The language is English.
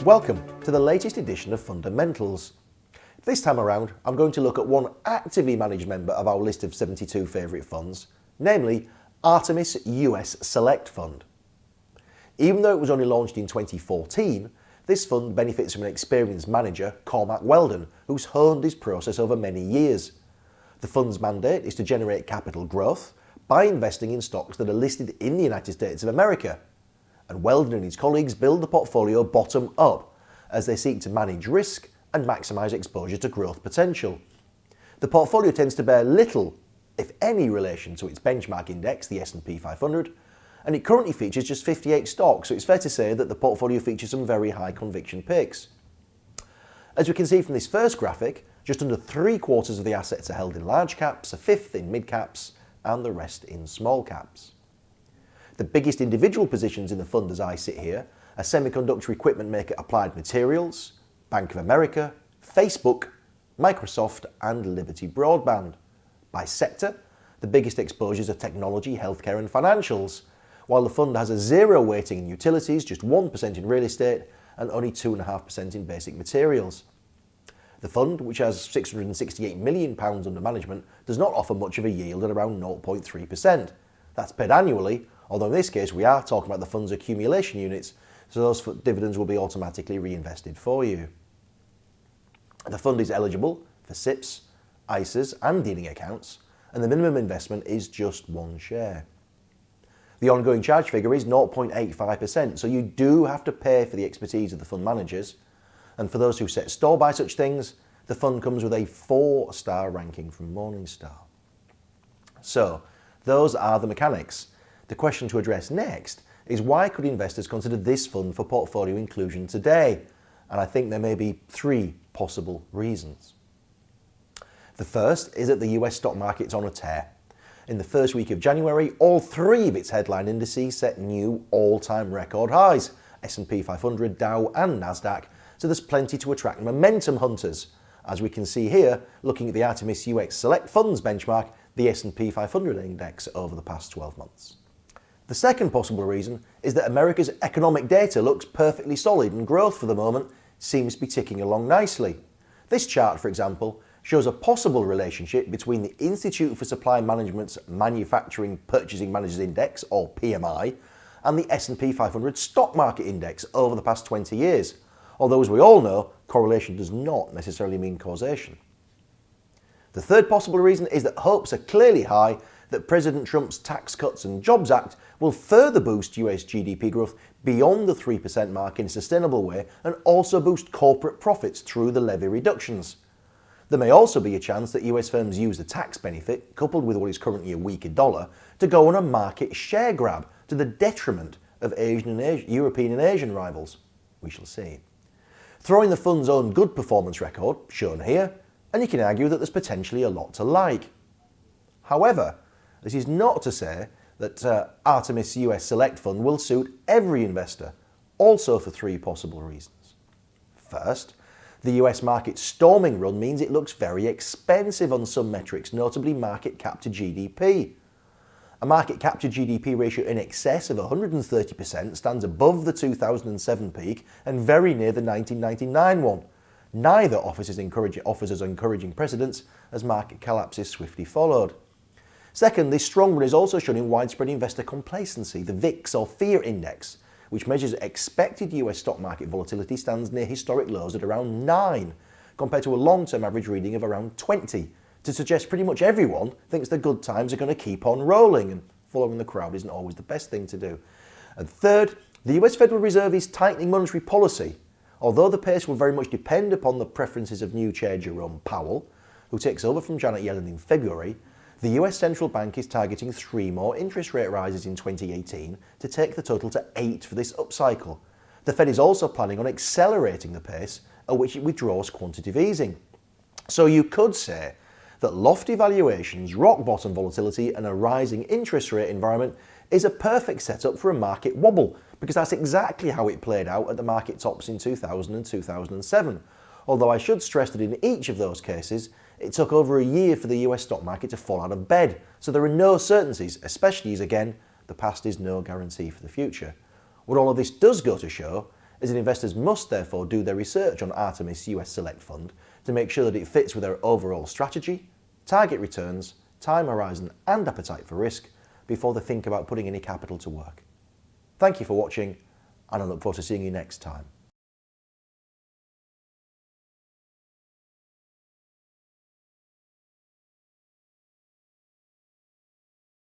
Welcome to the latest edition of Fundamentals. This time around, I'm going to look at one actively managed member of our list of 72 favourite funds, namely Artemis US Select Fund. Even though it was only launched in 2014, this fund benefits from an experienced manager, Cormac Weldon, who's honed his process over many years. The fund's mandate is to generate capital growth by investing in stocks that are listed in the United States of America. And Weldon and his colleagues build the portfolio bottom up as they seek to manage risk and maximise exposure to growth potential. The portfolio tends to bear little, if any, relation to its benchmark index, the S&P 500, and it currently features just 58 stocks, so it's fair to say that the portfolio features some very high conviction picks. As we can see from this first graphic, just under 3/4 of the assets are held in large caps, a fifth in mid caps, and the rest in small caps. The biggest individual positions in the fund as I sit here are semiconductor equipment maker Applied Materials, Bank of America, Facebook, Microsoft and Liberty Broadband. By sector, the biggest exposures are technology, healthcare and financials, while the fund has a zero weighting in utilities, just 1% in real estate and only 2.5% in basic materials. The fund, which has £668 million under management, does not offer much of a yield at around 0.3%. That's paid annually, although in this case we are talking about the fund's accumulation units, so those dividends will be automatically reinvested for you. The fund is eligible for SIPs, ISAs and dealing accounts, and the minimum investment is just one share. The ongoing charge figure is 0.85%, so you do have to pay for the expertise of the fund managers, and for those who set store by such things, the fund comes with a 4-star ranking from Morningstar. So, those are the mechanics. The question to address next is why could investors consider this fund for portfolio inclusion today? And I think there may be 3 possible reasons. The first is that the US stock market's on a tear. In the first week of January, all 3 of its headline indices set new all-time record highs, S&P 500, Dow and Nasdaq, so there's plenty to attract momentum hunters. As we can see here, looking at the Artemis US Select Funds benchmark, the S&P 500 index over the past 12 months. The second possible reason is that America's economic data looks perfectly solid and growth for the moment seems to be ticking along nicely. This chart, for example, shows a possible relationship between the Institute for Supply Management's Manufacturing Purchasing Managers Index, or PMI, and the S&P 500 stock market index over the past 20 years. Although, as we all know, correlation does not necessarily mean causation. The third possible reason is that hopes are clearly high that President Trump's Tax Cuts and Jobs Act will further boost US GDP growth beyond the 3% mark in a sustainable way and also boost corporate profits through the levy reductions. There may also be a chance that US firms use the tax benefit, coupled with what is currently a weaker dollar, to go on a market share grab to the detriment of European and Asian rivals. We shall see. Throw in the fund's own good performance record, shown here, and you can argue that there's potentially a lot to like. However, this is not to say that Artemis US Select Fund will suit every investor, also for 3 possible reasons. First, the US market storming run means it looks very expensive on some metrics, notably market cap to GDP. A market cap to GDP ratio in excess of 130% stands above the 2007 peak and very near the 1999 one. Neither offers as encouraging precedents as market collapses swiftly followed. Second, this strong run is also shown in widespread investor complacency. The VIX, or Fear Index, which measures expected US stock market volatility, stands near historic lows at around 9, compared to a long-term average reading of around 20, to suggest pretty much everyone thinks the good times are going to keep on rolling, and following the crowd isn't always the best thing to do. And third, the US Federal Reserve is tightening monetary policy. Although the pace will very much depend upon the preferences of new Chair Jerome Powell, who takes over from Janet Yellen in February, the US Central Bank is targeting 3 more interest rate rises in 2018 to take the total to 8 for this upcycle. The Fed is also planning on accelerating the pace at which it withdraws quantitative easing. So you could say that lofty valuations, rock bottom volatility and a rising interest rate environment is a perfect setup for a market wobble, because that's exactly how it played out at the market tops in 2000 and 2007. Although I should stress that in each of those cases, it took over a year for the US stock market to fall out of bed, so there are no certainties, especially as, again, the past is no guarantee for the future. What all of this does go to show as investors must therefore do their research on Artemis US Select Fund to make sure that it fits with their overall strategy, target returns, time horizon and appetite for risk before they think about putting any capital to work. Thank you for watching, and I look forward to seeing you next time.